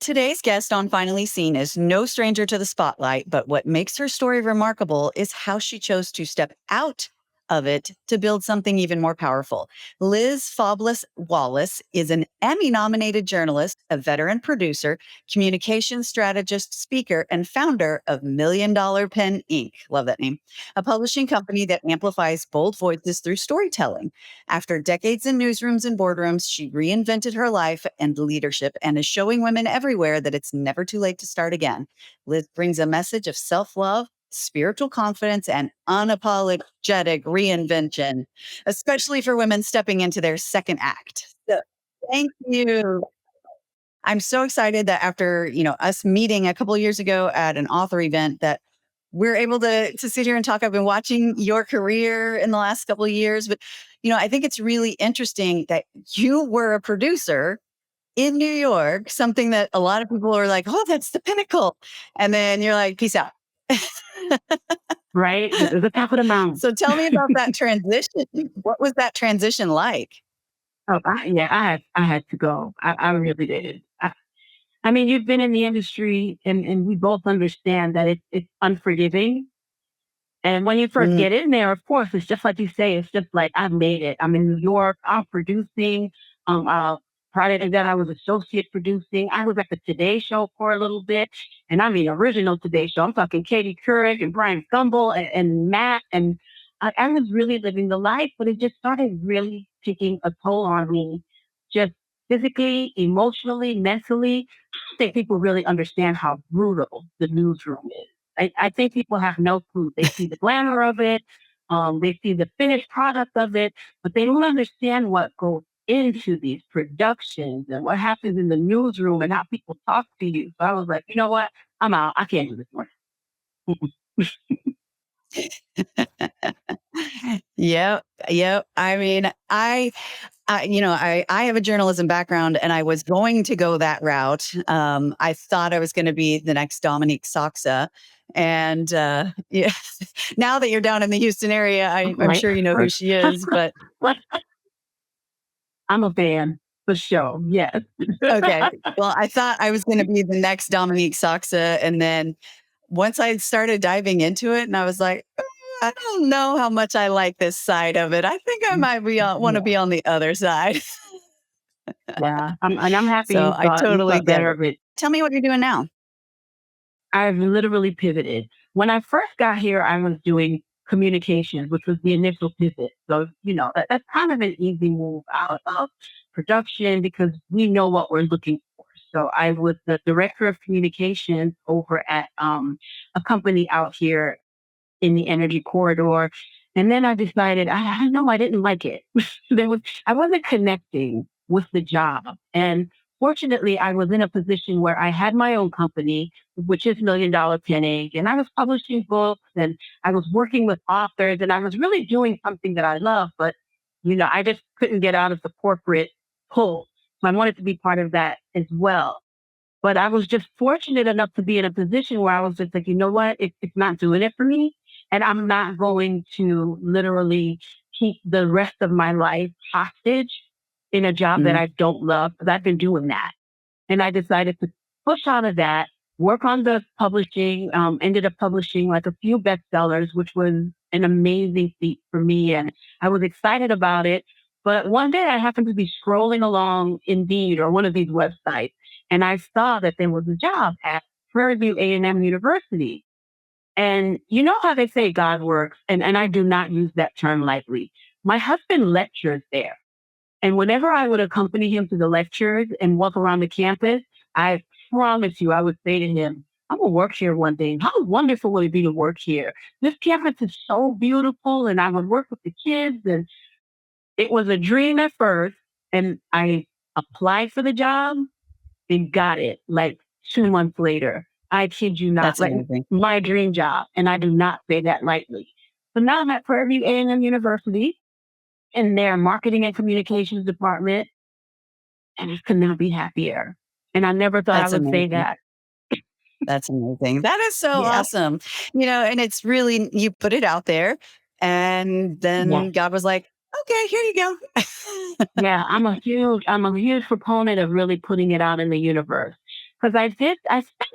Today's guest on Finally Seen is no stranger to the spotlight, but what makes her story remarkable is how she chose to step out of it to build something even more powerful. Liz Faublas-Wallace is an Emmy-nominated journalist, a veteran producer, communication strategist, speaker, and founder of Million Dollar Pen Inc. Love that name. A publishing company that amplifies bold voices through storytelling. After decades in newsrooms and boardrooms, she reinvented her life and leadership and is showing women everywhere that it's never too late to start again. Liz brings a message of self-love, spiritual confidence, and unapologetic reinvention, especially for women stepping into their second act. So, thank you. I'm so excited that after, us meeting a couple of years ago at an author event that we're able to sit here and talk. I've been watching your career in the last couple of years, but I think it's really interesting that you were a producer in New York, something that a lot of people are like, "Oh, that's the pinnacle." And then you're like, "Peace out." Right? The top of the mountain. So tell me about that transition. What was that transition like? Oh, I had to go. I really did. I mean, you've been in the industry, and we both understand that it's unforgiving. And when you first Mm, get in there, of course, it's just like you say. It's just like I've made it. I'm in New York. I'm producing. Prior to that, I was associate producing. I was at the Today Show for a little bit, and I mean original Today Show. I'm talking Katie Couric and Brian Gumbel and Matt, and I was really living the life. But it just started really taking a toll on me, just physically, emotionally, mentally. I don't think people really understand how brutal the newsroom is. I think people have no clue. They see the glamour of it, they see the finished product of it, but they don't understand what goes into these productions and what happens in the newsroom and how people talk to you. So I was like, you know what? I'm out. I can't do this more. Yep, yep. I mean, I have a journalism background, and I was going to go that route. I thought I was going to be the next Dominique Soxa, and yeah, now that you're down in the Houston area, I'm Right? sure you know who she is. But I'm a fan for sure. Yes. okay, well, I thought I was going to be the next Dominique Soxa, and then once I started diving into it, and I was like, I don't know how much I like this side of it. I think I might want to Yeah. be on the other side. Yeah. I'm happy So I you totally thought get better it. of it. Tell me what you're doing now. I've literally pivoted. When I first got here, I was doing communications, which was the initial pivot. So, that's kind of an easy move out of production because we know what we're looking for. So I was the director of communications over at a company out here in the energy corridor. And then I decided I know I didn't like it. I wasn't connecting with the job. And fortunately, I was in a position where I had my own company, which is Million Dollar Pen Inc. And I was publishing books and I was working with authors and I was really doing something that I love, but I just couldn't get out of the corporate pull. So I wanted to be part of that as well. But I was just fortunate enough to be in a position where I was just like, you know what? It's not doing it for me. And I'm not going to literally keep the rest of my life hostage in a job that Mhm. I don't love because I've been doing that. And I decided to push out of that, work on the publishing, ended up publishing like a few bestsellers, which was an amazing feat for me. And I was excited about it. But one day I happened to be scrolling along Indeed or one of these websites, and I saw that there was a job at Prairie View A&M University. And you know how they say God works, and I do not use that term lightly. My husband lectures there. And whenever I would accompany him to the lectures and walk around the campus, I promise you, I would say to him, I'm going to work here one day. How wonderful would it be to work here? This campus is so beautiful. And I would work with the kids. And it was a dream at first. And I applied for the job and got it like 2 months later. I kid you not, That's like amazing. my dream job. And I do not say that lightly. So now I'm at Prairie View A&M University in their marketing and communications department, and I could not be happier. And I never thought I That's would say amazing. that. That's amazing. That is so Yeah. awesome. And it's really, you put it out there, and Yeah. then God was like, okay, here you go. Yeah. I'm a huge proponent of really putting it out in the universe. because I spent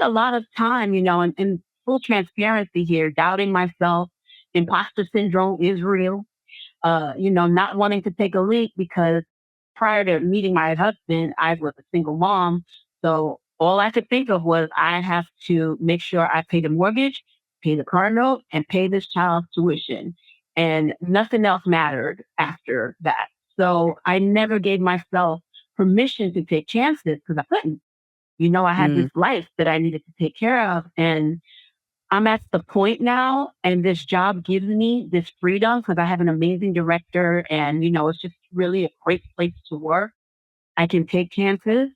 a lot of time, in full transparency here, doubting myself. Imposter syndrome is real. Not wanting to take a leap because prior to meeting my husband, I was a single mom. So all I could think of was I have to make sure I pay the mortgage, pay the car note, and pay this child's tuition. And nothing else mattered after that. So I never gave myself permission to take chances because I couldn't. I had this Mm, life that I needed to take care of. And I'm at the point now, and this job gives me this freedom because I have an amazing director, and it's just really a great place to work. I can take chances.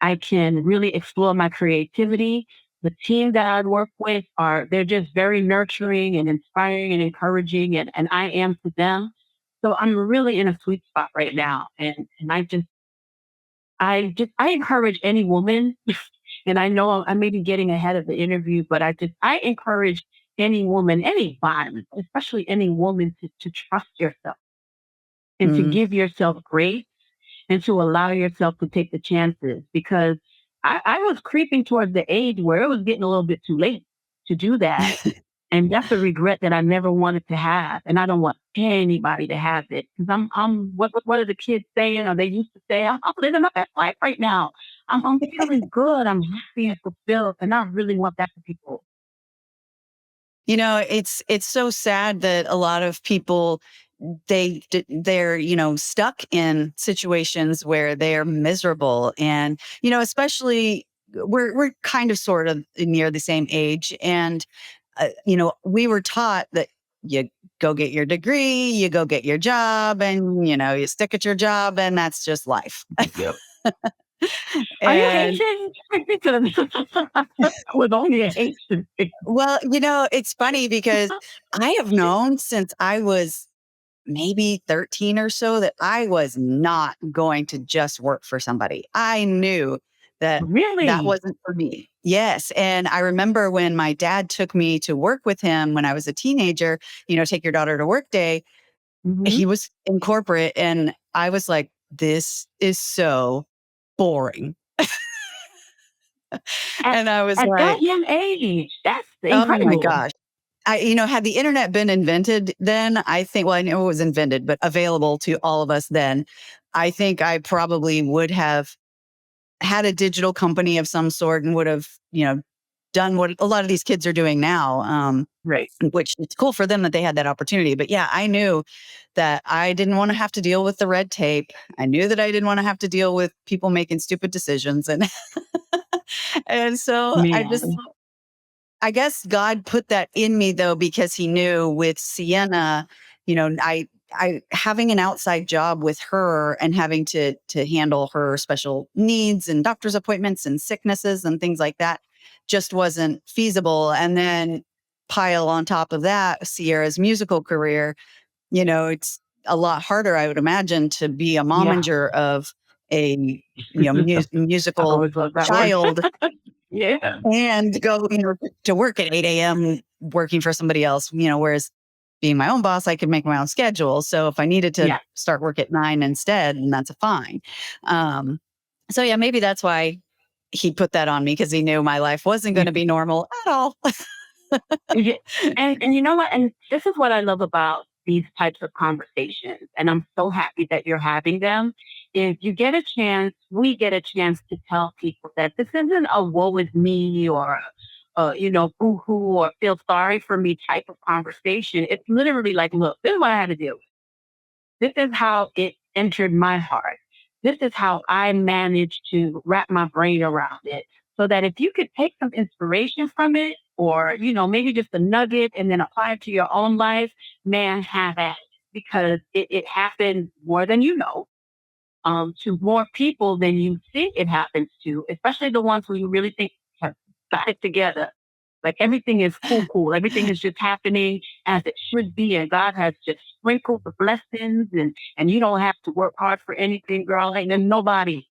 I can really explore my creativity. The team that I work with they're just very nurturing and inspiring and encouraging, and I am to them. So I'm really in a sweet spot right now, and I encourage any woman, and I know I may be getting ahead of the interview, but I encourage any woman, any vibe, especially any woman to trust yourself and to mm. give yourself grace and to allow yourself to take the chances because I was creeping towards the age where it was getting a little bit too late to do that. And that's a regret that I never wanted to have. And I don't want anybody to have it. Because what are the kids saying? Or they used to say, I'm living my best life right now. I'm feeling good. I'm happy and fulfilled. And I really want that for people. It's so sad that a lot of people they're stuck in situations where they're miserable, and especially we're kind of sort of near the same age, and we were taught that you go get your degree, you go get your job, and you stick at your job, and that's just life. Yep. Are you And Haitian? With only a Haitian. well, it's funny because I have known since I was maybe 13 or so that I was not going to just work for somebody. I knew that that Really? wasn't for me. Yes. And I remember when my dad took me to work with him when I was a teenager, take your daughter to work day, Hmm. he was in corporate. And I was like, this is so boring. At, And I was at that like, young age, that's oh my incredible. gosh. Had the internet been invented then, I think, well, I know it was invented, but available to all of us then, I think I probably would have had a digital company of some sort and would have, done what a lot of these kids are doing now, Right. which it's cool for them that they had that opportunity. But yeah, I knew that I didn't want to have to deal with the red tape. I knew that I didn't want to have to deal with people making stupid decisions. And, and so Man. I guess God put that in me though, because he knew with Sienna, I having an outside job with her and having to handle her special needs and doctor's appointments and sicknesses and things like that just wasn't feasible. And then pile on top of that Sierra's musical career, it's a lot harder, I would imagine, to be a Yeah. momager of a I musical always love that word. child Yeah. and go, to work at 8 a.m. working for somebody else, whereas being my own boss, I could make my own schedule. So if I needed to Yeah. start work at 9 instead, and that's fine. Um, so yeah, maybe that's why he put that on me because he knew my life wasn't going to be normal at all. Yeah. And you know what? And this is what I love about these types of conversations. And I'm so happy that you're having them. If you get a chance, we get a chance to tell people that this isn't a woe is me or boo hoo or feel sorry for me type of conversation. It's literally like, look, this is what I had to do. This is how it entered my heart. This is how I managed to wrap my brain around it. So that if you could take some inspiration from it, or, maybe just a nugget and then apply it to your own life, man, have at it. Because it happened more than you know, to more people than you think it happens to, especially the ones who you really think have got it together. Like everything is cool, cool. Everything is just happening as it should be. And God has just sprinkled the blessings and you don't have to work hard for anything, girl. Ain't there nobody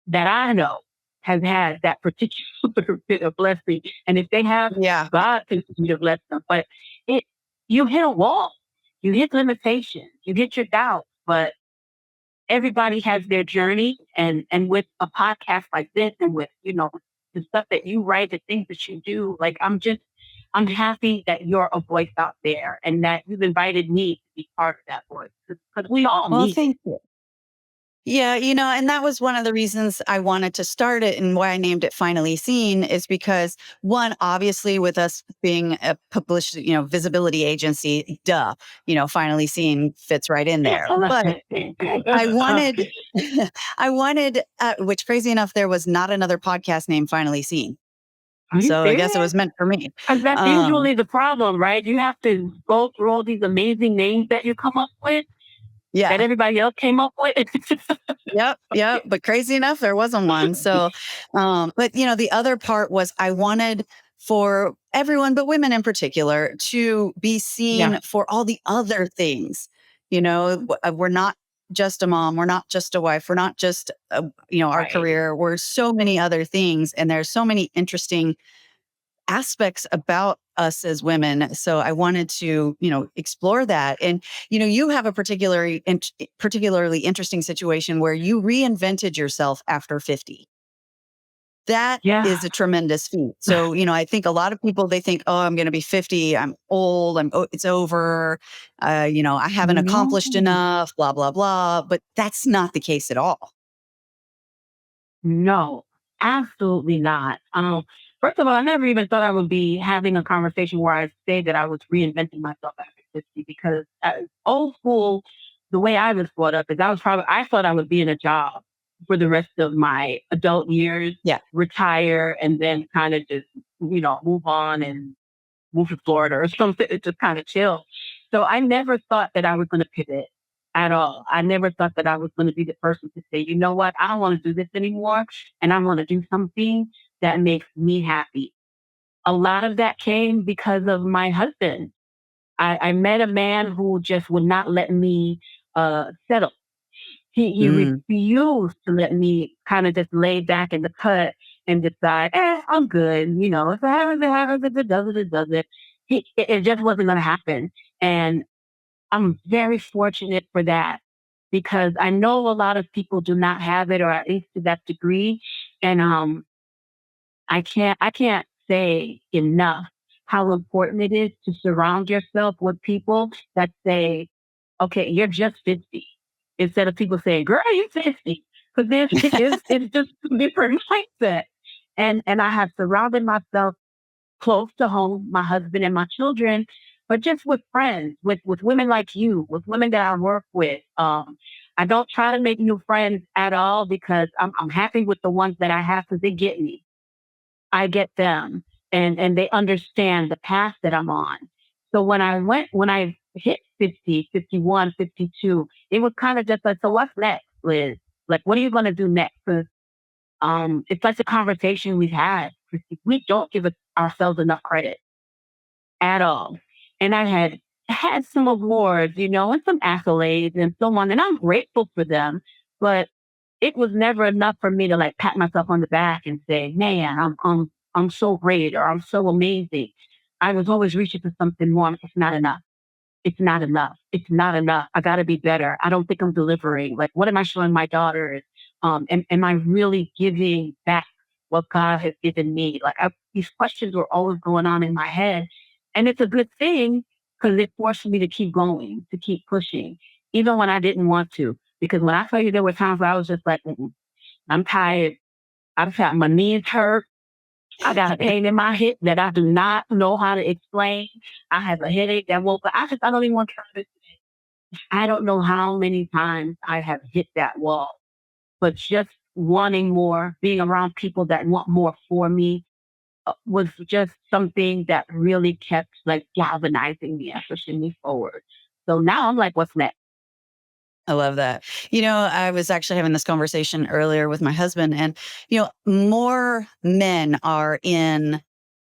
that I know has had that particular bit of blessing. And if they have, Yeah. God continue to bless them. But it you hit a wall. You hit limitations. You hit your doubt. But everybody has their journey, and with a podcast like this and with the stuff that you write, the things that you do. Like, I'm happy that you're a voice out there and that you've invited me to be part of that voice because we all Well, need it. thank you. Yeah, and that was one of the reasons I wanted to start it and why I named it Finally Seen is because one, obviously with us being a publicity, visibility agency, duh, Finally Seen fits right in there. But I wanted, I wanted, which crazy enough, there was not another podcast named Finally Seen. Are you So I guess it serious? was meant for me. Because that's Um, usually the problem, right? You have to go through all these amazing names that you come up with that yeah. everybody else came up with. Yep, yep. But crazy enough, there wasn't one. So, but the other part was I wanted for everyone, but women in particular, to be Yeah, seen for all the other things. We're not just a mom, we're not just a wife, we're not just, our right. career. We're so many other things, and there's so many interesting aspects about us as women. So I wanted to, explore that. And, you have a particularly interesting situation where you reinvented yourself after 50. That Yeah. is a tremendous feat. So, I think a lot of people, they think, oh, I'm going to be 50. I'm old. It's over. I haven't No. accomplished enough, blah, blah, blah. But that's not the case at all. No, absolutely not. First of all, I never even thought I would be having a conversation where I say that I was reinventing myself after 50 because old school, the way I was brought up is I thought I would be in a job for the rest of my adult years, Yeah. retire, and then kind of just, move on and move to Florida or something, just kind of chill. So I never thought that I was going to pivot at all. I never thought that I was going to be the person to say, you know what, I don't want to do this anymore. And I want to do something that makes me happy. A lot of that came because of my husband. I met a man who just would not let me settle. He Mm. refused to let me kind of just lay back in the cut and decide, I'm good. If it happens, it happens. If it doesn't, it doesn't. It just wasn't going to happen. And I'm very fortunate for that because I know a lot of people do not have it, or at least to that degree. And I can't say enough how important it is to surround yourself with people that say, okay, you're just 50. Instead of people saying, girl, you're 50. Because it's just a different mindset. And I have surrounded myself close to home, my husband and my children, but just with friends, with women like you, with women that I work with. I don't try to make new friends at all because I'm happy with the ones that I have because they get me. I get them and they understand the path that I'm on. So when I hit 50, 51, 52, it was kind of just like, so what's next, Liz? Like, what are you going to do next? 'Cause, it's like the conversation we've had. We don't give ourselves enough credit at all. And I had some awards, and some accolades and so on. And I'm grateful for them, but it was never enough for me to like pat myself on the back and say, man, I'm so great or I'm so amazing. I was always reaching for something more. It's not enough. It's not enough. It's not enough. I got to be better. I don't think I'm delivering. Like, what am I showing my daughters? Am I really giving back what God has given me? Like, these questions were always going on in my head. And it's a good thing because it forced me to keep going, to keep pushing, even when I didn't want to. Because when I tell you there were times where I was just like, "Mm-mm, I'm tired. I've had my knees hurt. I got a pain in my hip that I do not know how to explain. I have a headache that won't, but I don't even want to try it. I don't know how many times I have hit that wall, but just wanting more, being around people that want more for me was just something that really kept like galvanizing me and pushing me forward. So now I'm like, what's next? I love that. I was actually having this conversation earlier with my husband, and, more men are in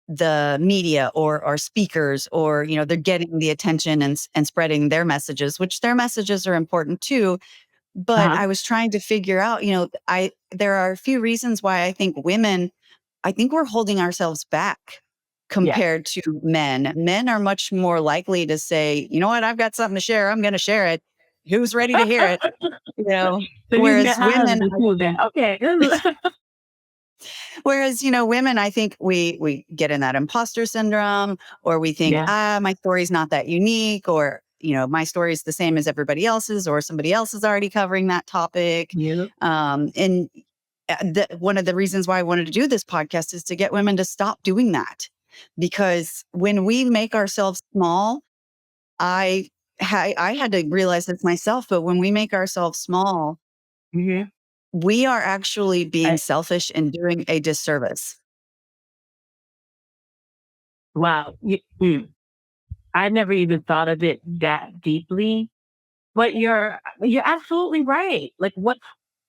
the media or are speakers, or, they're getting the attention and spreading their messages, which their messages are important too. But Uh-huh. I was trying to figure out, there are a few reasons why I think we're holding ourselves back Yeah. compared to men. Men are much more likely to say, you know what, I've got something to share. I'm going to share it. Who's ready to hear it? So you met Whereas my women, husband too then. Okay. Whereas, women, I think we get in that imposter syndrome, or we think, Yeah. my story's not that unique, or, my story is the same as everybody else's, or somebody else is already covering that topic. You. And one of the reasons why I wanted to do this podcast is to get women to stop doing that. Because when we make ourselves small, I I had to realize this myself, but when we make ourselves small, Hmm. we are actually being I, selfish and doing a disservice. wow. I never even thought of it that deeply. But you're absolutely right. Like,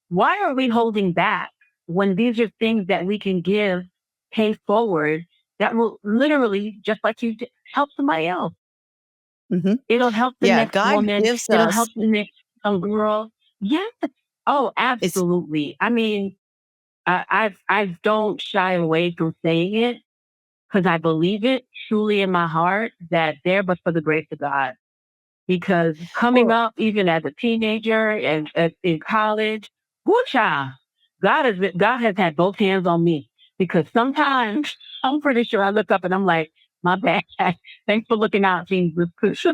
why are we holding back when these are things that we can give, pay forward, that will literally, just like you did, help somebody else. Mhm. It'll help the Yeah, next God woman. gives It'll us help the next young girl. Yes. Oh, it's absolutely. I mean, I don't shy away from saying it because I believe it truly in my heart that there, but for the grace of God. Because coming well, up, even as a teenager and in college, whoo child, God has had both hands on me. Because sometimes I'm pretty sure I look up and I'm like, my bad. Thanks for looking out, Jesus. Because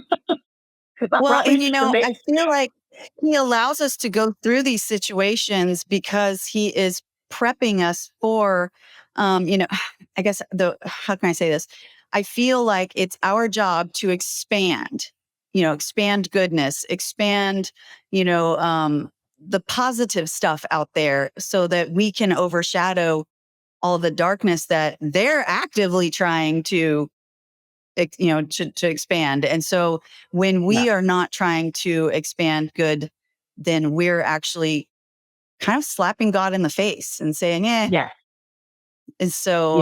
I well, probably and should have made. I feel like he allows us to go through these situations because he is prepping us for, I guess how can I say this? I feel like it's our job to expand goodness, expand, you know, um, the positive stuff out there so that we can overshadow all the darkness that they're actively trying to to expand. And so when Yeah, we are not trying to expand good, then we're actually kind of slapping God in the face and saying, "Eh." yeah, And so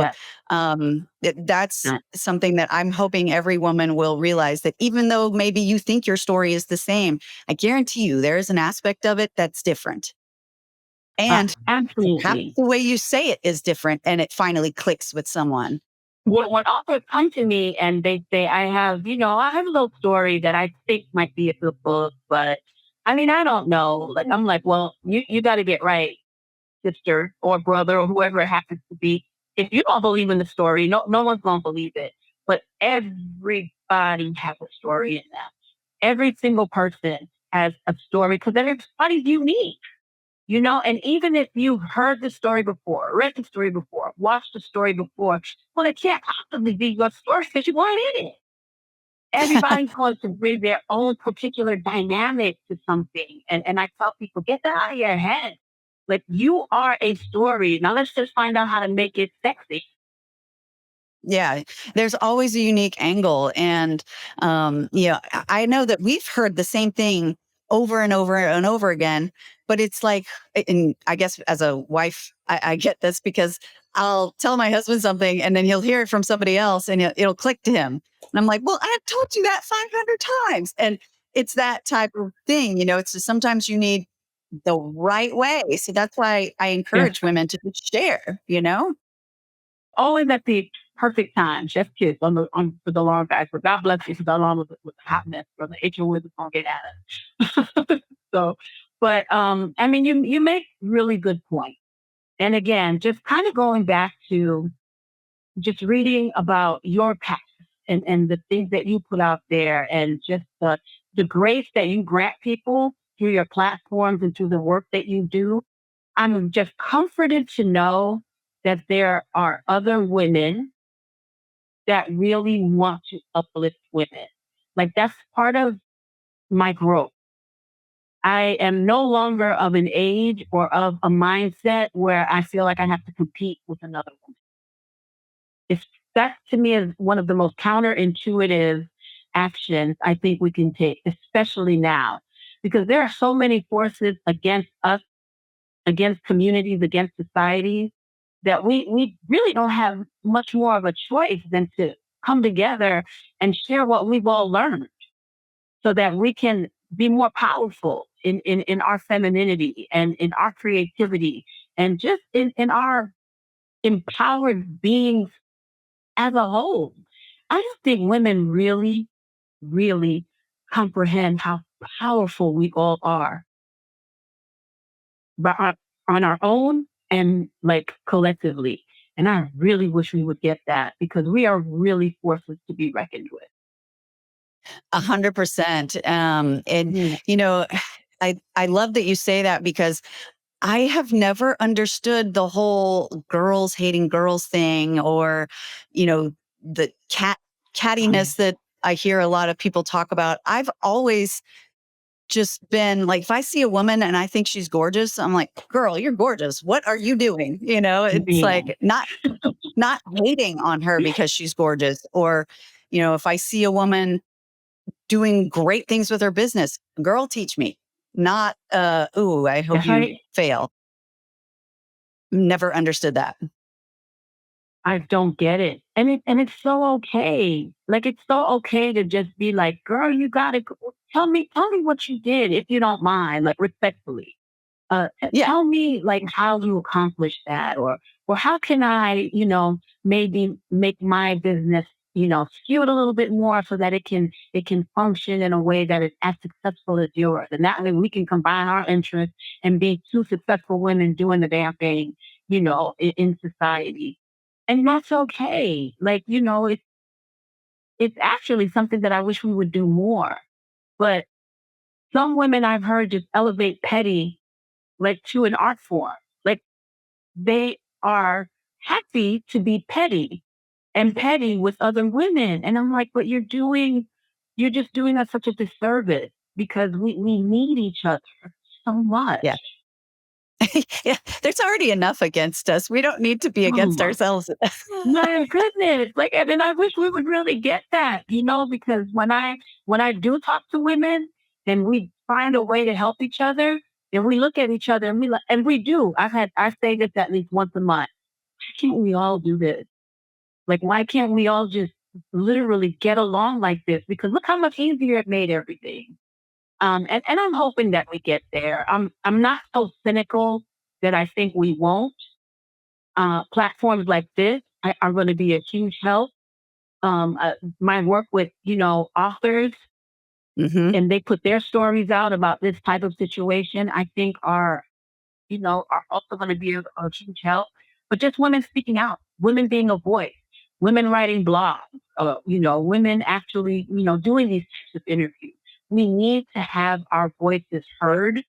yeah. that's Uh, something that I'm hoping every woman will realize, that even though maybe you think your story is the same, I guarantee you there is an aspect of it that's different. And perhaps Absolutely. the way you say it is different, and it finally clicks with someone. When authors come to me and they say, I have a little story that I think might be a good book, but I mean, I don't know. Like, I'm like, well, you got to get right, sister or brother or whoever it happens to be. If you don't believe in the story, no one's going to believe it. But everybody has a story in them. Every single person has a story because everybody's unique. And even if you've heard the story before, read the story before, watched the story before, well, it can't possibly be your story because you weren't in it. Everybody's going to bring their own particular dynamic to something. And I tell people, get that out of your head. Like, you are a story. Now let's just find out how to make it sexy. Yeah, there's always a unique angle. And, I know that we've heard the same thing over and over and over again, but it's like, and I guess as a wife, I get this because I'll tell my husband something and then he'll hear it from somebody else and it'll click to him. And I'm like, well, I told you that 500 times. And it's that type of thing, it's just sometimes you need the right way. So that's why I Yeah. encourage women to just share. Always at the perfect time. Chef kiss for the long guys. But God bless you for the long with the hot mess, brother. H.O. is gonna get at it. So, but I mean, you make really good points. And again, just kind of going back to just reading about your past and the things that you put out there and just the grace that you grant people through your platforms and through the work that you do. I'm just comforted to know that there are other women that really want to uplift women. Like, that's part of my growth. I am no longer of an age or of a mindset where I feel like I have to compete with another woman. It's That to me is one of the most counterintuitive actions I think we can take, especially now, because there are so many forces against us, against communities, against societies, that we really don't have much more of a choice than to come together and share what we've all learned so that we can be more powerful in our femininity and in our creativity and just in our empowered beings as a whole. I don't think women really, really comprehend how powerful we all are by on our own and like collectively. And I really wish we would get that because we are really forces to be reckoned with. 100%. And Yeah. you know, I love that you say that because I have never understood the whole girls hating girls thing, or, the Oh, yeah. cattiness that I hear a lot of people talk about. I've always just been like, if I see a woman and I think she's gorgeous, I'm like, girl, you're gorgeous. What are you doing? It's Yeah. like not hating on her because she's gorgeous. Or, if I see a woman doing great things with her business, girl, teach me. Not ooh, I hope That's you right. fail. Never understood that. I don't get it. And it's so okay. Like it's so okay to just be like, girl, you gotta tell me what you did if you don't mind, like respectfully. Yeah. Tell me like how you accomplished that, or how can I, maybe make my business, skew it a little bit more so that it can function in a way that is as successful as yours. And that way we can combine our interests and be two successful women doing the damn thing, in society. And that's okay. Like, it's actually something that I wish we would do more. But some women I've heard just elevate petty like to an art form. Like they are happy to be petty and petty with other women. And I'm like, but you're just doing us such a disservice because we need each other so Yeah. much. Yeah. There's already enough against us. We don't need to be Oh against my, ourselves. my goodness. Like, and then I wish we would really get that, because when I do talk to women and we find a way to help each other, and we look at each other and we do. I say this at least once a month. Why can't we all do this? Like, why can't we all just literally get along like this? Because look how much easier it made everything. And I'm hoping that we get there. I'm not so cynical that I think we won't. Platforms like this are going to be a huge help. My work with authors, Hmm. and they put their stories out about this type of situation. I think are also going to be a huge help. But just women speaking out, women being a voice, women writing blogs, women actually, doing these types of interviews. We need to have our voices heard,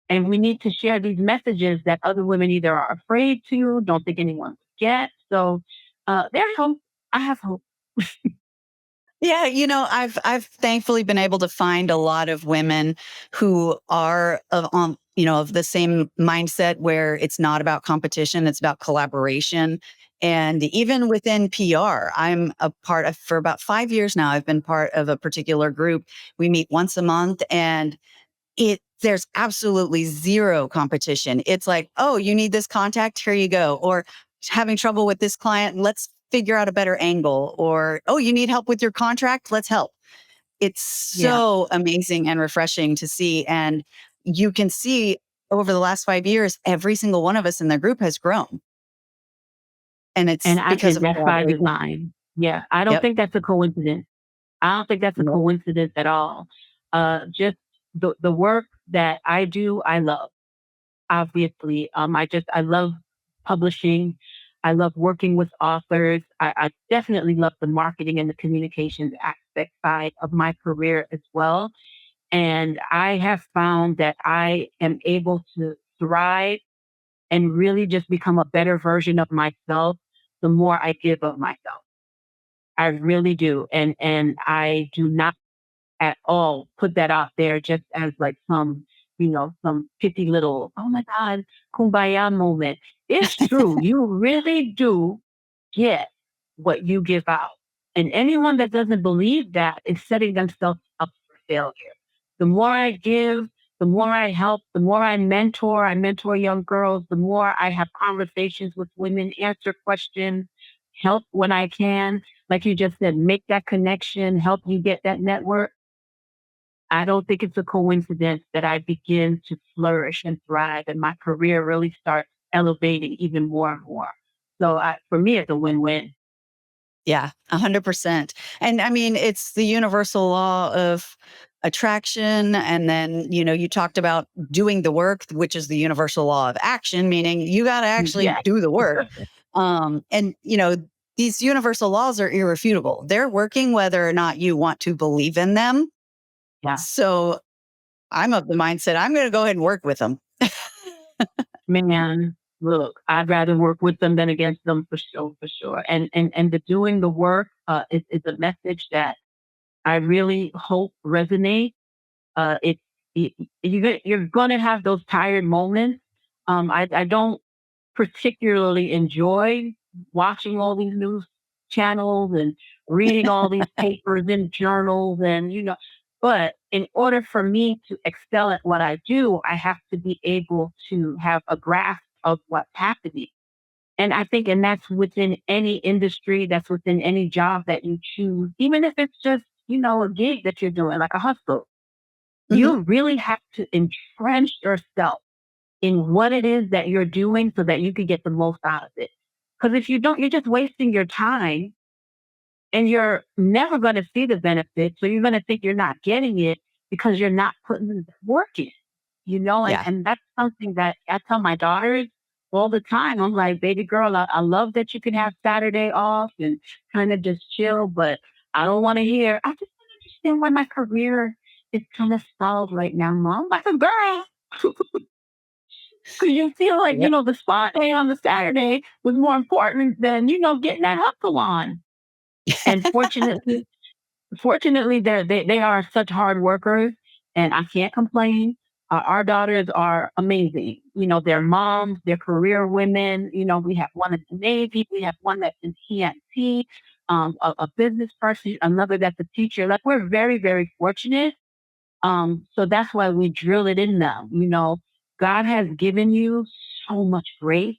and we need to share these messages that other women either are afraid to, don't think anyone will get. So there's hope. I have hope. Yeah, I've thankfully been able to find a lot of women who are of the same mindset where it's not about competition, it's about collaboration. And even within PR, I'm a part of, for about 5 years now, I've been part of a particular group. We meet once a month, and there's absolutely zero competition. It's like, oh, you need this contact, here you go. Or having trouble with this client, let's figure out a better angle. Or, oh, you need help with your contract, let's help. It's Yeah. so amazing and refreshing to see. And you can see over the last 5 years, every single one of us in the group has grown. And it's because And of that's by collaboration. design. Yeah. I don't Yep. think that's a coincidence. I don't think that's a Nope. coincidence at all. Just the work that I do, I love. Obviously, I love publishing. I love working with authors. I definitely love the marketing and the communications aspect side of my career as well. And I have found that I am able to thrive and really just become a better version of myself the more I give of myself. I really do. And I do not at all put that out there just as like some pithy little, oh my God, kumbaya moment. It's true. You really do get what you give out. And anyone that doesn't believe that is setting themselves up for failure. The more I give, the more I help, the more I mentor young girls, the more I have conversations with women, answer questions, help when I can. Like you just said, make that connection, help you get that network. I don't think it's a coincidence that I begin to flourish and thrive and my career really starts elevating even more and more. So for me, it's a win-win. Yeah, 100%. And I mean, it's the universal law of attraction. And then, you talked about doing the work, which is the universal law of action, meaning you got to actually Yeah. do the work. And, these universal laws are irrefutable. They're working whether or not you want to believe in them. Yeah. So I'm of the mindset, I'm going to go ahead and work with them. Man, look, I'd rather work with them than against them for sure, for sure. And the doing the work is a message that I really hope resonates. It, you're going to have those tired moments. I don't particularly enjoy watching all these news channels and reading all these papers and journals but in order for me to excel at what I do, I have to be able to have a grasp of what's happening. And that's within any industry, that's within any job that you choose, even if it's just, a gig that you're doing, like a hustle. Mhm. You really have to entrench yourself in what it is that you're doing so that you can get the most out of it. Because if you don't, you're just wasting your time and you're never going to see the benefit. So you're going to think you're not getting it because you're not putting the work in, Yeah. and that's something that I tell my daughters all the time. I'm like, baby girl, I love that you can have Saturday off and kind of just chill, but I don't want to hear, I just don't understand why my career is kind of stalled right now, mom. Like a girl. Because you feel like, Yep. the spa day on the Saturday was more important than, getting that hustle on. And fortunately, they are such hard workers, and I can't complain. Our daughters are amazing. They're moms, they're career women. We have one in the Navy, we have one that's in TNT, a business person, another that's a teacher. Like we're very, very fortunate. So that's why we drill it in them. God has given you so much grace.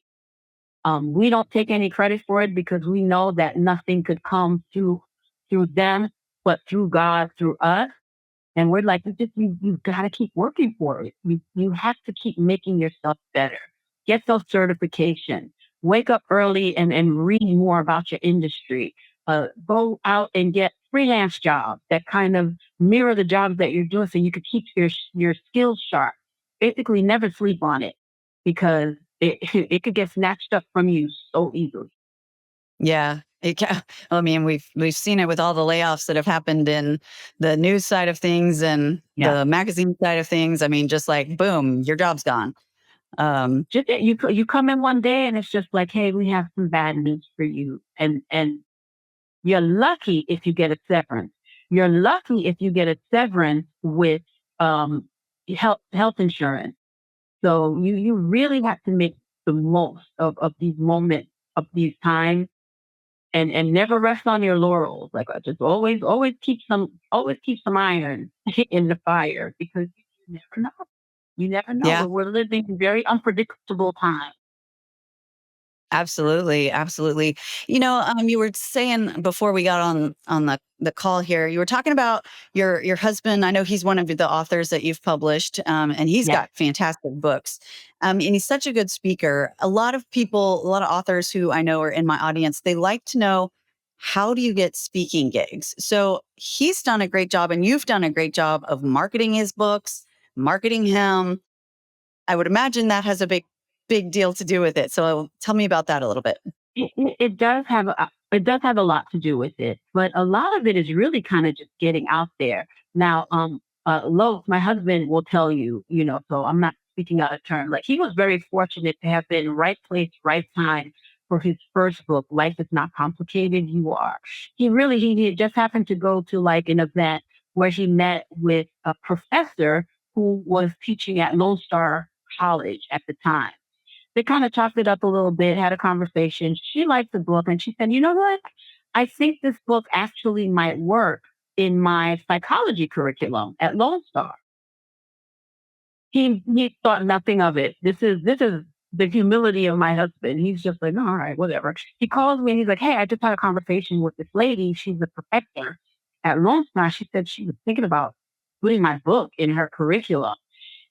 We don't take any credit for it because we know that nothing could come through them, but through God, through us. And we're like, you got to keep working for it. You have to keep making yourself better. Get those certifications. Wake up early and read more about your industry. Go out and get freelance jobs that kind of mirror the jobs that you're doing, so you could keep your skills sharp. Basically, never sleep on it because it it could get snatched up from you so easily. Yeah. I mean, we've seen it with all the layoffs that have happened in the news side of things and Yeah. the magazine side of things. I mean, just like boom, your job's gone. Just you come in one day and it's just like, hey, we have some bad news for you, and you're lucky if you get a severance. You're lucky if you get a severance with um health insurance. So you really have to make the most of these moments, of these times, and never rest on your laurels. Like just always keep some iron in the fire because you never know. You never know. Yeah. We're living in very unpredictable times. Absolutely, absolutely. You were saying before we got on the call here, you were talking about your husband. I know he's one of the authors that you've published, and he's Yeah. got fantastic books. And he's such a good speaker. A lot of people, a lot of authors who I know are in my audience, they like to know, how do you get speaking gigs? So he's done a great job, and you've done a great job of marketing his books, marketing him. I would imagine that has a big deal to do with it. So tell me about that a little bit. It does have a lot to do with it, but a lot of it is really kind of just getting out there. Now, Los, my husband, will tell you, so I'm not speaking out of turn. Like he was very fortunate to have been right place, right time for his first book, Life is Not Complicated, You Are. He just happened to go to like an event where he met with a professor who was teaching at Lone Star College at the time. They kind of chopped it up a little bit, had a conversation. She liked the book and she said, you know what? I think this book actually might work in my psychology curriculum at Lone Star. He thought nothing of it. This is the humility of my husband. He's just like, all right, whatever. He calls me and he's like, hey, I just had a conversation with this lady. She's a professor at Lone Star. She said she was thinking about putting my book in her curriculum.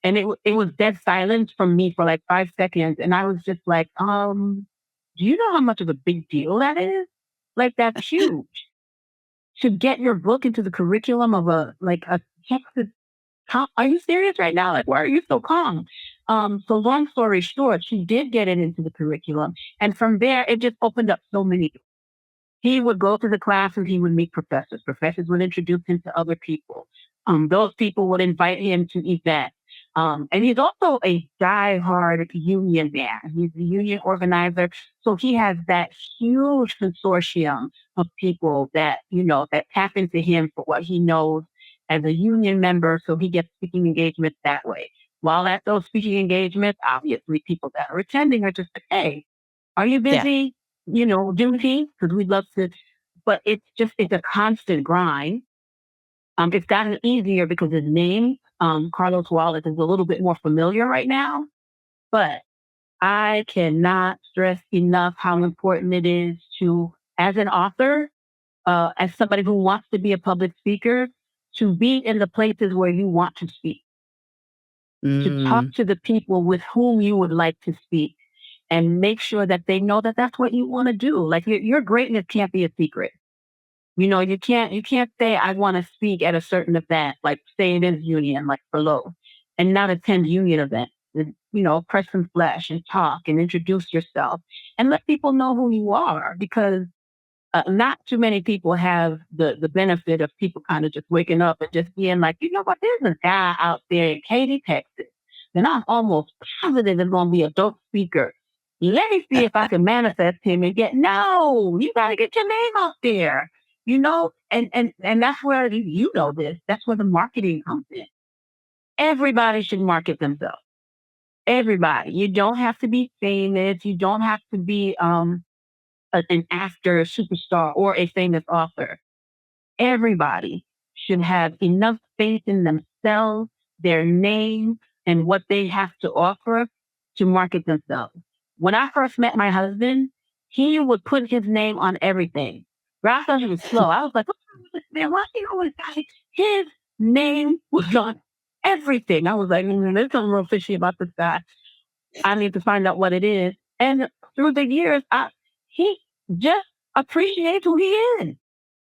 And it was dead silence from me for like 5 seconds, and I was just like, do you know how much of a big deal that is? Like, that's huge. to get your book into the curriculum of a Texas. Are you serious right now? Like, why are you so calm? So long story short, she did get it into the curriculum. And from there, it just opened up so many. He would go to the class and he would meet professors. Professors would introduce him to other people. Those people would invite him to events. And he's also a diehard union man. He's a union organizer. So he has that huge consortium of people that, that tap into him for what he knows as a union member. So he gets speaking engagements that way. While at those speaking engagements, obviously people that are attending are just like, hey, are you Yeah. busy? Duty, because we'd love to, but it's a constant grind. It's gotten easier because his name, Carlos Wallace, is a little bit more familiar right now. But I cannot stress enough how important it is to, as an author, as somebody who wants to be a public speaker, to be in the places where you want to speak, to talk Mm, to the people with whom you would like to speak, and make sure that they know that that's what you want to do. Like your greatness can't be a secret. You can't say I want to speak at a certain event, like say it is union, like below, and not attend union events. And, press some flesh and talk and introduce yourself and let people know who you are, because not too many people have the benefit of people kind of just waking up and just being like, you know what, there's a guy out there in Katy, Texas, and I'm almost positive is going to be a dope speaker. Let me see if I can manifest him and no, you got to get your name out there, and that's where you know this. That's where the marketing comes in. Everybody should market themselves. Everybody. You don't have to be famous. You don't have to be an actor, a superstar, or a famous author. Everybody should have enough faith in themselves, their name, and what they have to offer to market themselves. When I first met my husband, he would put his name on everything. But I thought he was slow. I was like, what's wrong with this man? Why he always got his name was on everything? I was like, there's something real fishy about this guy. I need to find out what it is. And through the years, he just appreciates who he is.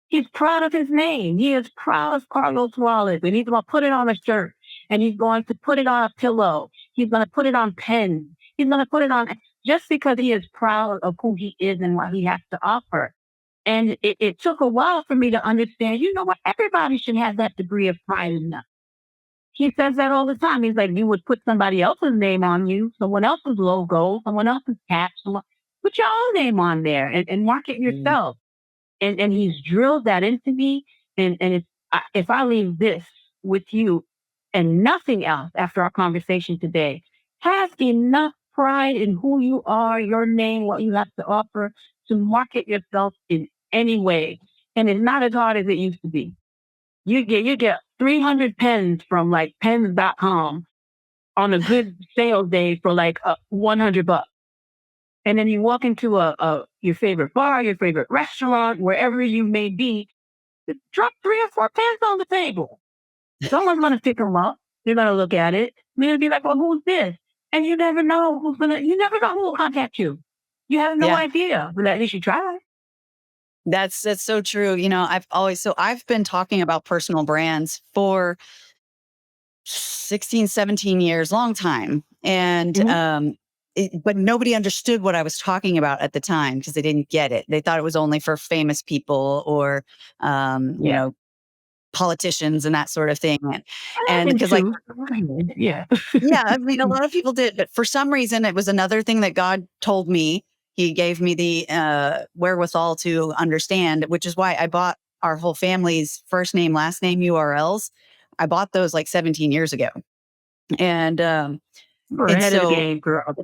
He's proud of his name. He is proud of Carlos Wallace, and he's going to put it on a shirt, and he's going to put it on a pillow. He's going to put it on pens. He's going to put it on just because he is proud of who he is and what he has to offer. And it took a while for me to understand, you know what? Everybody should have that degree of pride in them. He says that all the time. He's like, you would put somebody else's name on you, someone else's logo, someone else's cap, put your own name on there and market mm. yourself. And he's drilled that into me. And if I leave this with you and nothing else after our conversation today, have enough pride in who you are, your name, what you have to offer, to market yourself in any way. And it's not as hard as it used to be. You get 300 pens from like pens.com on a good sales day for like $100. And then you walk into your favorite bar, your favorite restaurant, wherever you may be, drop 3 or 4 pens on the table. Someone's going to pick them up. They're going to look at it. They'll be like, well, who's this? And you never know you never know who will contact you. You have no Yeah. idea, but at least you try. That's so true. I've been talking about personal brands for 16, 17 years, long time. And Mhm. but nobody understood what I was talking about at the time because they didn't get it. They thought it was only for famous people or um, you Yeah. know, politicians and that sort of thing. I And did because like too. Yeah. yeah, I mean, a lot of people did, but for some reason, it was another thing that God told me. He gave me the wherewithal to understand, which is why I bought our whole family's first name, last name URLs. I bought those like 17 years ago, and We're and ahead of the so game, girl.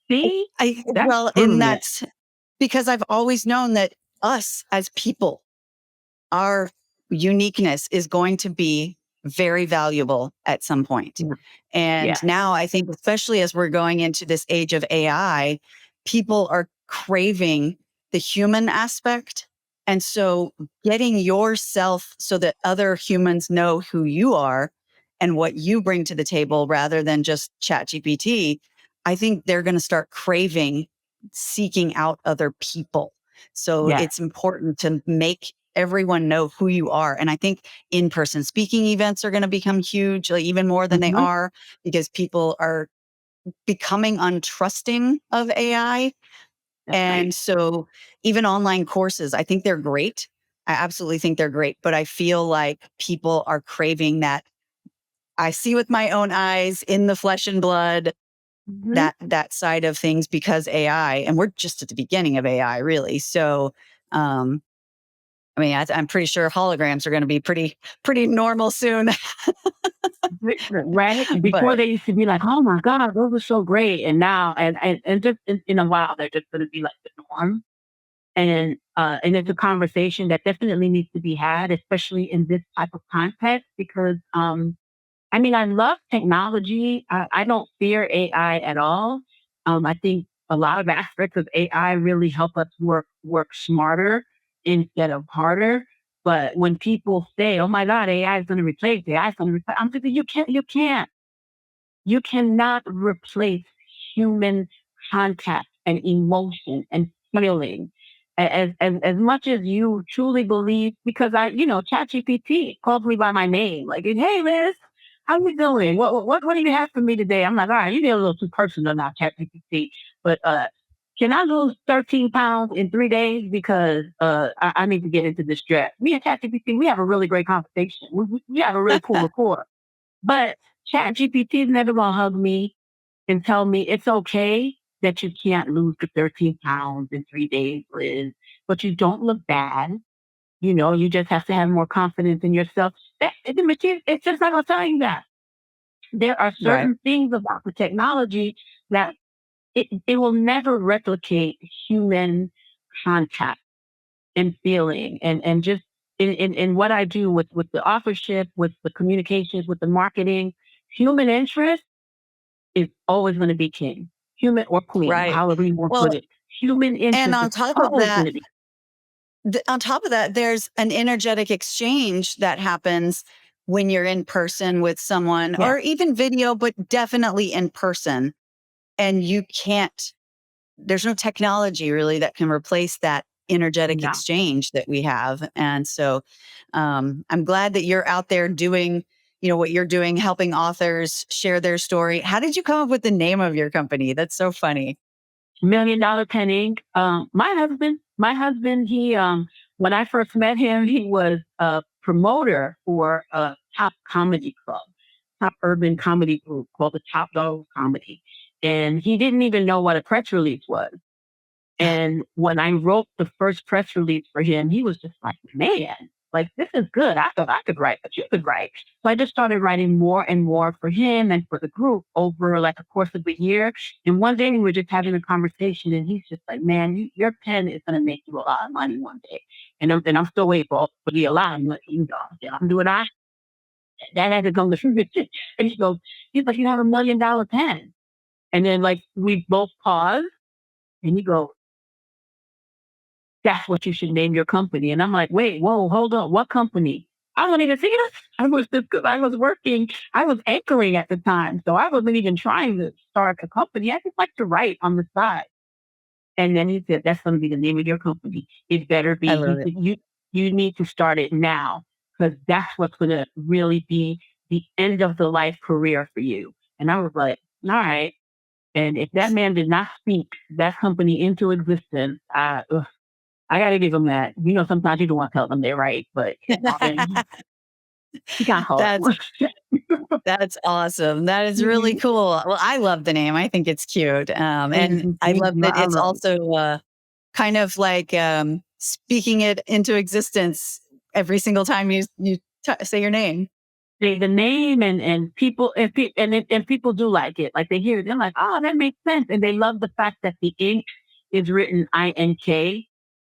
See? That's and proving it. that's because I've always known that us as people, our uniqueness is going to be very valuable at some point. Yeah. And Yeah. now I think, especially as we're going into this age of AI, people are craving the human aspect. And so getting yourself so that other humans know who you are and what you bring to the table rather than just chat GPT, I think they're going to start craving seeking out other people. So Yeah. it's important to make everyone know who you are. And I think in-person speaking events are going to become huge, like even more than they Mhm. are, because people are becoming untrusting of AI. That's right. And so even online courses, I think they're great. I absolutely think they're great, but I feel like people are craving that I see with my own eyes in the flesh and blood, Mhm. that side of things, because AI, and we're just at the beginning of AI really. So, um, I mean, I'm pretty sure holograms are going to be pretty normal soon. Right? Before But they used to be like, "Oh my god, those were so great," and now and just in a while, they're just gonna be like the norm. And it's a conversation that definitely needs to be had, especially in this type of context, because I mean, I love technology. I don't fear AI at all. I think a lot of aspects of AI really help us work smarter instead of harder. But when people say, "Oh my God, AI is going to replace AI is going to replace," I'm thinking you cannot replace human contact and emotion and feeling. As much as you truly believe, because ChatGPT calls me by my name, like, "Hey Liz, how you doing? What do you have for me today?" I'm like, "All right, you get a little too personal now, ChatGPT, but can I lose 13 pounds in 3 days because I need to get into this dress?" Me and ChatGPT, we have a really great conversation. We have a really cool rapport. But ChatGPT is never gonna hug me and tell me it's okay that you can't lose the 13 pounds in 3 days, Liz, but you don't look bad. You just have to have more confidence in yourself. The machine, it's just not gonna tell you that. There are right, certain things about the technology that it will never replicate human contact and feeling and just in what I do with the authorship, with the communications, with the marketing, human interest is always going to be king. Human or queen, right. however you want to put Well, it. Human and interest is always going to be on top of that, there's an energetic exchange that happens when you're in person with someone, yeah, or even video, but definitely in person. And you can't, there's no technology really that can replace that energetic no. exchange that we have. And so I'm glad that you're out there doing, what you're doing, helping authors share their story. How did you come up with the name of your company? That's so funny. $1 million penny. My husband, he when I first met him, he was a promoter for a top comedy club, top urban comedy group called the Top Dog Comedy. And he didn't even know what a press release was. And when I wrote the first press release for him, he was just like, "Man, like this is good. I thought I could write, but you could write." So I just started writing more and more for him and for the group over like a course of a year. And one day we were just having a conversation, and he's just like, "Man, your pen is going to make you a lot of money one day." And I'm still waiting for the alarm. Like, yeah, I'm doing that had to come to fruition. And he's like, "You have $1 million pen." And then like we both paused, and he goes, "That's what you should name your company." And I'm like, "Wait, whoa, hold on. What company?" I wasn't even thinking. I was working. I was anchoring at the time. So I wasn't even trying to start a company. I just like to write on the side. And then he said, "That's going to be the name of your company. It better I be." love He it. said, you need to start it now because that's what's going to really be the end of the life career for you. And I was like, "All right." And if that man did not speak that company into existence, I gotta give them that. Sometimes you don't want to tell them they're right, but then he got hard. That's That's awesome. That is really Mhm. cool. Well, I love the name. I think it's cute. And I love that I it's love it. also kind of like speaking it into existence every single time you say your name. The name and people and people do like it. Like they hear it, they're like, "Oh, that makes sense," and they love the fact that the ink is written INK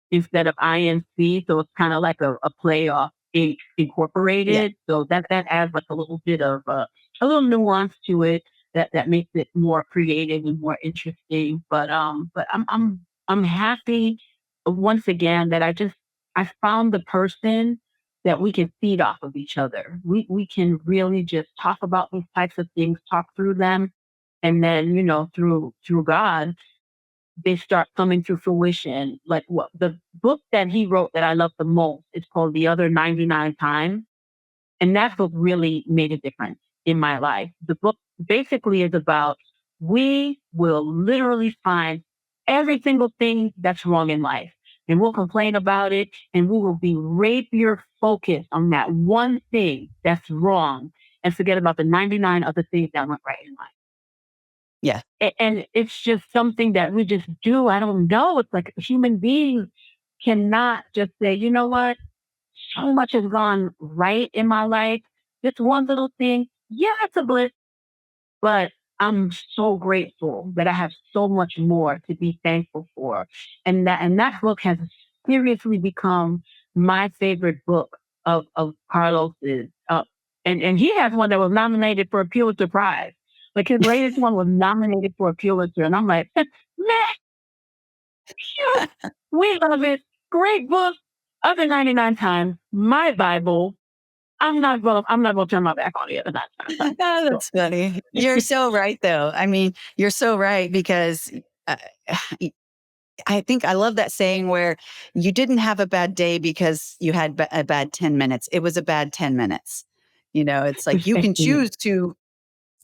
instead of INC. So it's kind of like a play off Yeah, incorporated. So that adds like a little bit of a little nuance to it that makes it more creative and more interesting. But I'm happy once again that I found the person that we can feed off of each other. We can really just talk about these types of things, talk through them, and then through God. they start coming to fruition. Like what the book that he wrote that I love the most is called The Other 99 Times. And that book really made a difference in my life. The book basically is about we will literally find every single thing that's wrong in life and we'll complain about it and we will be rapier focused on that one thing that's wrong and forget about the 99 other things that went right in life. Yeah. And it's just something that we just do. I don't know. It's like human beings cannot just say, you know what? So much has gone right in my life. This one little thing, yeah, it's a blip, but I'm so grateful that I have so much more to be thankful for. And that book has seriously become my favorite book of Carlos's. And he has one that was nominated for a Pulitzer Prize. Like his latest one was nominated for a Pulitzer. And I'm like, man, phew, we love it. Great book. Other 99 times, my Bible. I'm not gonna turn my back on it other 99 times. Oh, So that's funny. You're so right, though. I mean, you're so right because uh, I think I love that saying where you didn't have a bad day because you had a bad 10 minutes. It was a bad 10 minutes. It's like you can perspective, choose to,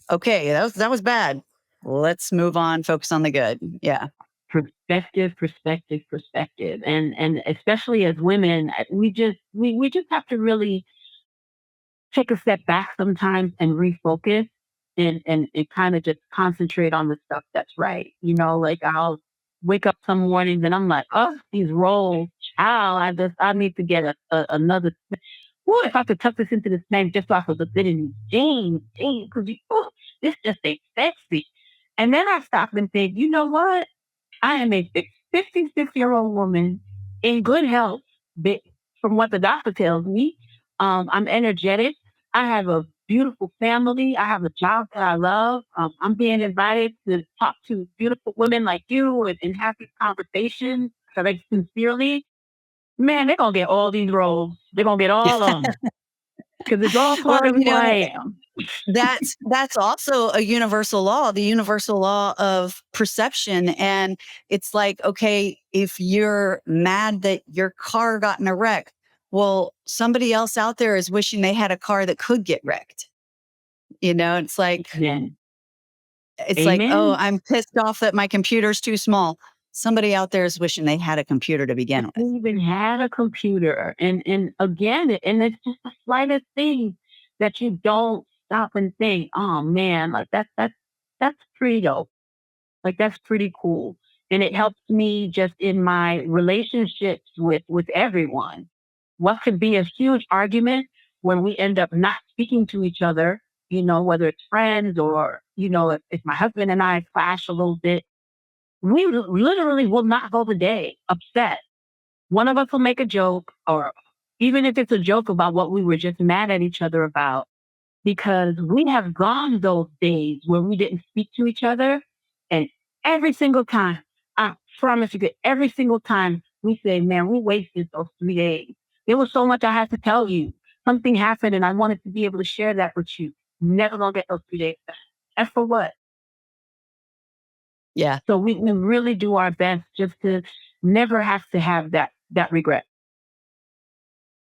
okay, that was bad. Let's move on, focus on the good. Yeah. perspective. And especially as women, we just have to really take a step back sometimes and refocus and kind of just concentrate on the stuff that's right. Like I'll wake up some mornings and I'm like, oh, these rolls, I need to get another. What if I could tuck this into this name just so I could fit in these jeans, because this just ain't sexy. And then I stop and think, you know what? I am a 56-year-old woman in good health, but from what the doctor tells me. I'm energetic. I have a beautiful family. I have a job that I love. I'm being invited to talk to beautiful women like you and have these conversations that I sincerely, man, they're going to get all these roles. They're going to get all of them because it's all part Well, of who I am. that's also a universal law, the universal law of perception. And it's like, okay, if you're mad that your car got in a wreck, well, somebody else out there is wishing they had a car that could get wrecked. It's like Amen. oh, Amen. I'm pissed off that my computer's too small. Somebody out there is wishing they had a computer to begin with. Who even had a computer. And again, and it's just the slightest thing that you don't stop and think, oh man, like that's pretty dope. Like that's pretty cool. And it helps me just in my relationships with everyone. What could be a huge argument when we end up not speaking to each other, whether it's friends or, if my husband and I clash a little bit, we literally will not go the day upset. One of us will make a joke, or even if it's a joke about what we were just mad at each other about, because we have gone those days where we didn't speak to each other. And every single time, I promise you that every single time we say, man, we wasted those 3 days. There was so much I had to tell you. Something happened and I wanted to be able to share that with you. Never gonna get those 3 days back. And for what? Yeah. So we really do our best just to never have to have that regret.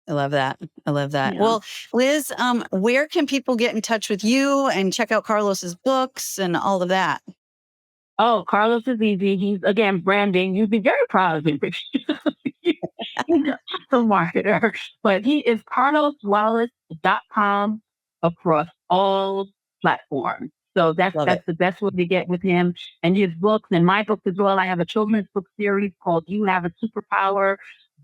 I love that. I love that. Yeah. Well, Liz, where can people get in touch with you and check out Carlos's books and all of that? Oh, Carlos is easy. He's again branding. You'd be very proud of him. He's an awesome marketer, but he is carloswallace.com across all platforms. So that's Love it. that's the best way to get with him and his books and my books as well. I have a children's book series called "You Have a Superpower."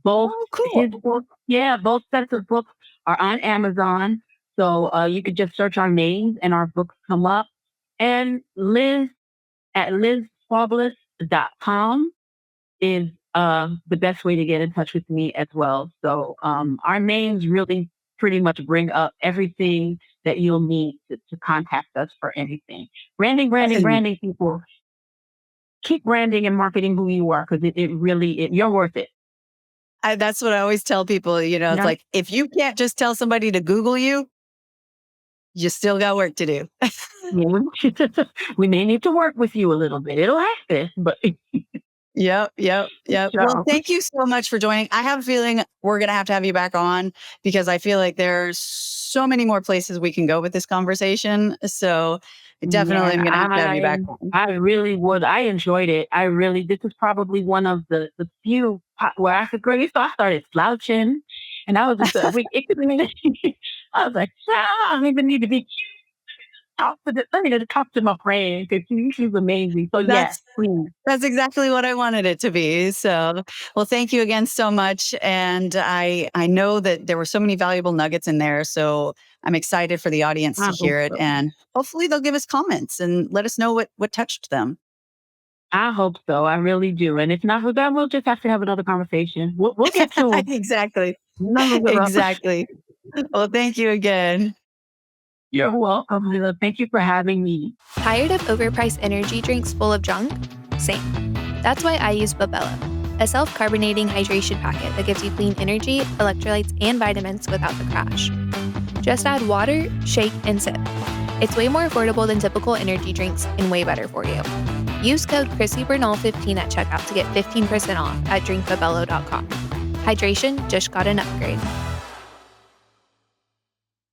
Both Oh, his cool. books, yeah, both sets of books are on Amazon. So you could just search our names and our books come up. And Liz at lizfaublas.com is the best way to get in touch with me as well. So our names really pretty much bring up everything that you'll need to contact us for anything. Branding, branding, And branding, people. Keep branding and marketing who you are because it really, you're worth it. that's what I always tell people. It's Yeah. like, if you can't just tell somebody to Google you, you still got work to do. Yeah, we may need to work with you a little bit. It'll happen, but Yep. Well, So, thank you so much for joining. I have a feeling we're going to have you back on because I feel like there's so many more places we can go with this conversation. So definitely I'm yeah, going to have you back on. I really would. I enjoyed it. This is probably one of the few where I could agree. So I started slouching and I was just, it could I was like, "Ah, I don't even need to be let me just talk to my friend because she's amazing." So yes, That's please. That's exactly what I wanted it to be. So, well, thank you again so much. And I know that there were so many valuable nuggets in there. So I'm excited for the audience I to hope hear it. so. And hopefully they'll give us comments and let us know what touched them. I hope so. I really do. And if not for that, we'll just have to have another conversation. We'll get to Exactly. never give up. Exactly. Well, thank you again. You're welcome, Lila. Thank you for having me. Tired of overpriced energy drinks full of junk? Same. That's why I use Babella, a self-carbonating hydration packet that gives you clean energy, electrolytes, and vitamins without the crash. Just add water, shake, and sip. It's way more affordable than typical energy drinks and way better for you. Use code ChrissyBernal15 at checkout to get 15% off at drinkbabello.com. Hydration just got an upgrade.